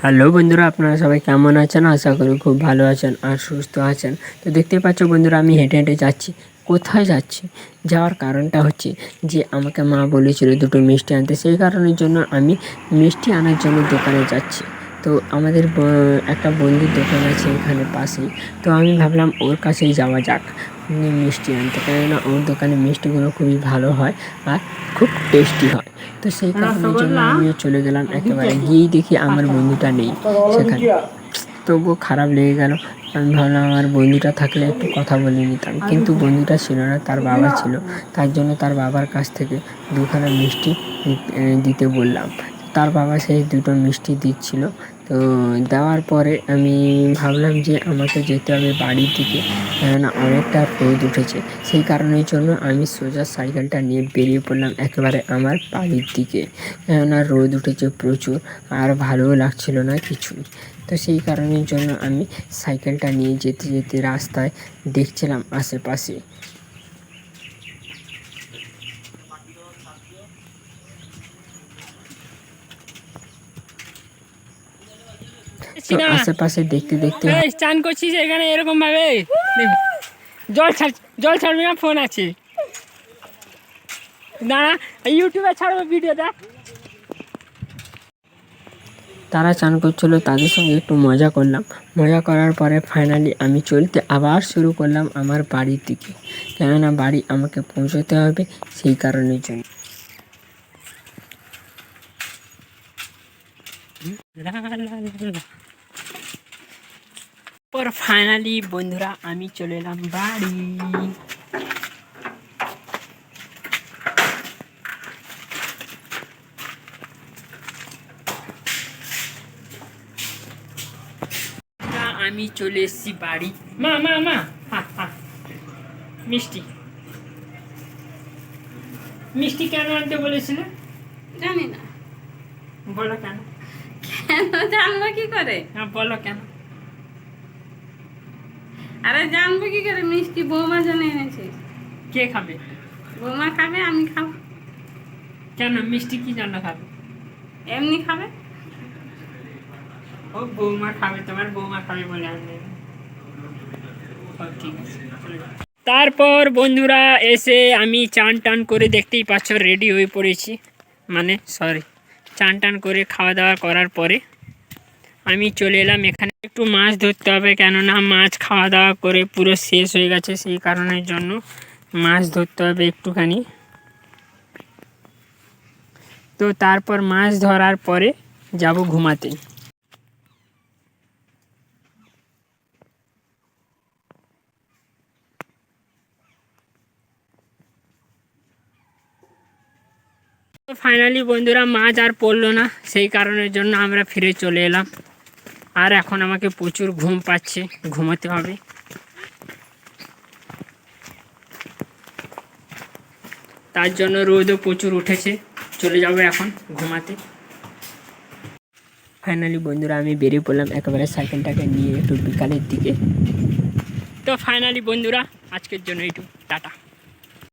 Hello বন্ধুরা, আপনারা সবাই কেমন আছেন? আশা করি খুব ভালো আছেন আর সুস্থ আছেন। তো দেখতে পাচ্ছ বন্ধুরা, আমি হেঁটে হেঁটে যাচ্ছি। কোথায় যাচ্ছি? যাওয়ার কারণটা হচ্ছে যে আমাকে মা বলেছিল দুটো মিষ্টি আনতে, সেই কারণের জন্য আমি মিষ্টি আনার জন্য দোকানে যাচ্ছি। তো আমাদের একটা বন্ধুর দোকান আছে এখানে পাশেই। তো আমি ভাবলাম ওর কাছেই যাওয়া যাক মিষ্টি আনতে, কেননা ওর দোকানে মিষ্টিগুলো খুবই ভালো হয় আর খুব টেস্টি হয়। তো সেই কারণের জন্য আমিও চলে গেলাম। একেবারে গিয়েই দেখি আমার বন্ধুটা নেই সেখানে। তবুও খারাপ লেগে গেল। আমি ভাবলাম আমার বন্ধুটা থাকলে একটু কথা বলে নিতাম, কিন্তু বন্ধুটা ছিল না, তার বাবা ছিল। তার জন্য তার বাবার কাছ থেকে দুখানা মিষ্টি দিতে বললাম। তার বাবা সেই দুটো মিষ্টি দিচ্ছিল। তো দেওয়ার পরে আমি ভাবলাম যে আমাকে যেতে হবে বাড়ির দিকে, কেননা অনেকটা রোদ উঠেছে। সেই কারণের জন্য আমি সোজা সাইকেলটা নিয়ে বেরিয়ে পড়লাম একেবারে আমার বাড়ির দিকে, কেননা রোদ উঠেছে প্রচুর আর ভালোও লাগছিল না কিছুই। তো সেই কারণের জন্য আমি সাইকেলটা নিয়ে যেতে যেতে রাস্তায় দেখছিলাম আশেপাশে। তো আশেপাশে দেখতে দেখতে চান করছিস এখানে এরকম ভাবে জল ছাড়বি না, ফোন আছে দাঁড়া, ইউটিউবে ছাড়বো ভিডিও দেখ। তারা চান করছিল, তাদের সঙ্গে একটু মজা করলাম। মজা করার পরে ফাইনালি আমি চলতে আবার শুরু করলাম আমার বাড়ির দিকে, কেননা বাড়ি আমাকে পৌঁছতে হবে, সেই কারণের জন্য। ফাইনালি বন্ধুরা আমি চলে এলাম বাড়ি। আমি চলে এসেছি বাড়ি। মা মা মা মিষ্টি মিষ্টি কেন আনতে বলেছিলে? জানি না। বলো কেন? কেন জানবো কি করে? বলো কেন? আরে জানবো কি করে? মিষ্টি বৌমার জন্য এনেছিস। কে খাবে? বৌমা খাবে, আমি খাবো। কেন মিষ্টি কি জন্য খাবে? এমনি খাবে। ও বৌমা খাবে, তোমার বৌমা খাবে বলে আনবে। ঠিক আছে। তারপর বন্ধুরা এসে আমি চান টান করে, দেখতেই পাচ্ছ রেডি হয়ে পড়েছি, মানে সরি চান টান করে খাওয়া দাওয়া করার পরে আমি চলে এলাম এখানে। একটু মাছ ধরতে হবে, কেননা মাছ খাওয়া দাওয়া করে পুরো শেষ হয়ে গেছে, সেই কারণের জন্য মাছ ধরতে হবে একটুখানি। তো তারপর মাছ ধরার পরে যাব ঘুমাতে। তো ফাইনালি বন্ধুরা মাছ আর পড়লো না, সেই কারণের জন্য আমরা ফিরে চলে এলাম। আর এখন আমাকে প্রচুর ঘুম পাচ্ছে, ঘুমোতে হবে। তার জন্য রোদও প্রচুর উঠেছে, চলে যাব এখন ঘুমাতে। ফাইনালি বন্ধুরা আমি বেরিয়ে পড়লাম একেবারে সাইকেলটাকে নিয়ে একটু বিকালের দিকে। তো ফাইনালি বন্ধুরা আজকের জন্য এইটুকু, টাটা।